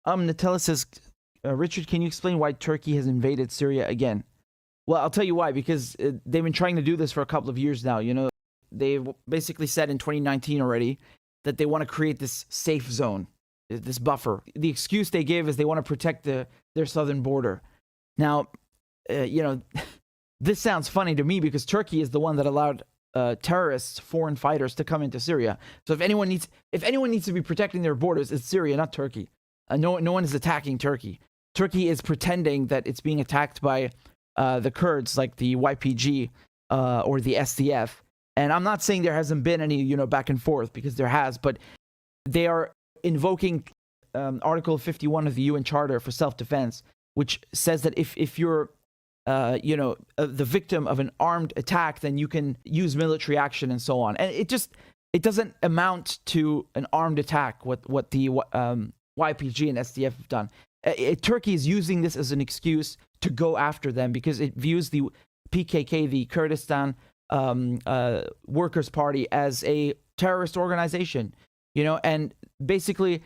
Nutella says, Richard, can you explain why Turkey has invaded Syria again? Well, I'll tell you why, because they've been trying to do this for a couple of years now. You know, they basically said in 2019 already that they want to create this safe zone, this buffer. The excuse they give is they want to protect their southern border. Now, you know, this sounds funny to me because Turkey is the one that allowed terrorists, foreign fighters, to come into Syria. So if anyone needs to be protecting their borders, it's Syria, not Turkey. No one is attacking Turkey. Turkey is pretending that it's being attacked by the Kurds, like the YPG or the SDF. And I'm not saying there hasn't been any, you know, back and forth, because there has, but they are invoking Article 51 of the UN Charter for self-defense, which says that if you're the victim of an armed attack, then you can use military action and so on. And it doesn't amount to an armed attack, what the YPG and SDF have done. Turkey is using this as an excuse to go after them because it views the PKK, the Kurdistan Workers' Party, as a terrorist organization, you know, and basically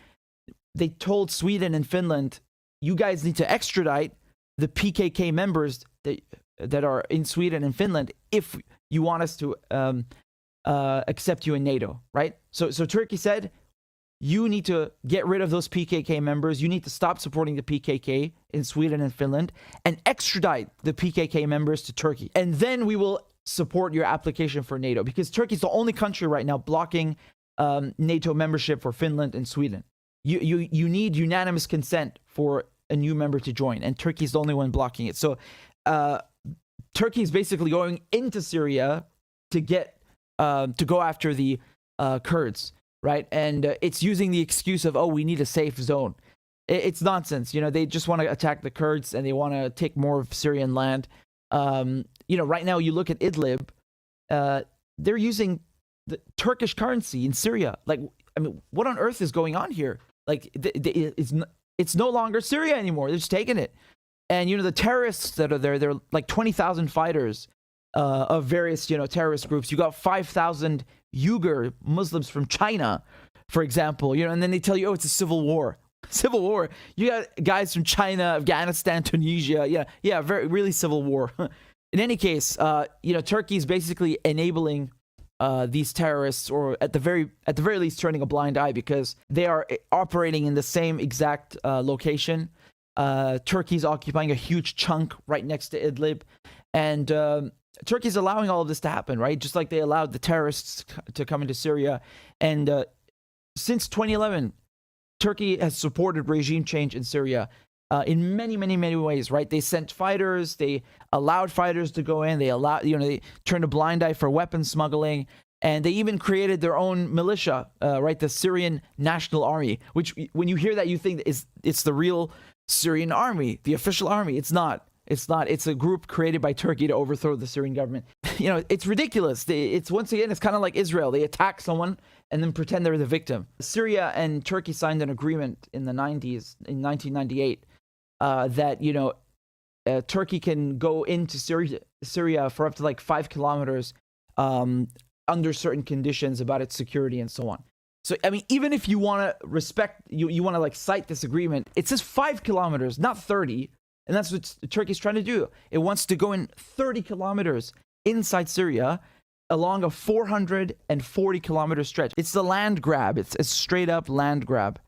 they told Sweden and Finland, you guys need to extradite the PKK members that are in Sweden and Finland if you want us to accept you in NATO, right? So Turkey said, you need to get rid of those PKK members. You need to stop supporting the PKK in Sweden and Finland and extradite the PKK members to Turkey. And then we will support your application for NATO, because Turkey is the only country right now blocking NATO membership for Finland and Sweden. You need unanimous consent for a new member to join, and Turkey is the only one blocking it. So Turkey is basically going into Syria to go after the Kurds. Right, and it's using the excuse of, oh, we need a safe zone. It's nonsense. You know, they just want to attack the Kurds and they want to take more of Syrian land. You know, right now you look at Idlib, they're using the Turkish currency in Syria. Like, I mean, what on earth is going on here? Like, it's no longer Syria anymore. They're just taking it. And, you know, the terrorists that are there, they're like 20,000 fighters of various, you know, terrorist groups. You got 5,000 Uyghur Muslims from China, for example, you know, and then they tell you, oh, it's a civil war. Civil war. You got guys from China, Afghanistan, Tunisia. Yeah, really civil war. In any case, you know, Turkey is basically enabling these terrorists, or at the very least turning a blind eye, because they are operating in the same exact location. Turkey's occupying a huge chunk right next to Idlib, and Turkey's allowing all of this to happen, right? Just like they allowed the terrorists to come into Syria. And since 2011, Turkey has supported regime change in Syria in many, many, many ways, right? They sent fighters, they allowed fighters to go in, they turned a blind eye for weapons smuggling, and they even created their own militia, right? The Syrian National Army, which when you hear that, you think it's the real Syrian army, the official army. It's not. It's a group created by Turkey to overthrow the Syrian government. You know, it's ridiculous. It's once again, it's kind of like Israel. They attack someone and then pretend they're the victim. Syria and Turkey signed an agreement in the 90s, in 1998, that, you know, Turkey can go into Syria for up to like 5 kilometers under certain conditions about its security and so on. So, I mean, even if you want to respect, you want to like cite this agreement, it says 5 kilometers, not 30. And that's what Turkey's trying to do. It wants to go in 30 kilometers inside Syria along a 440-kilometer stretch. It's a land grab. It's a straight-up land grab.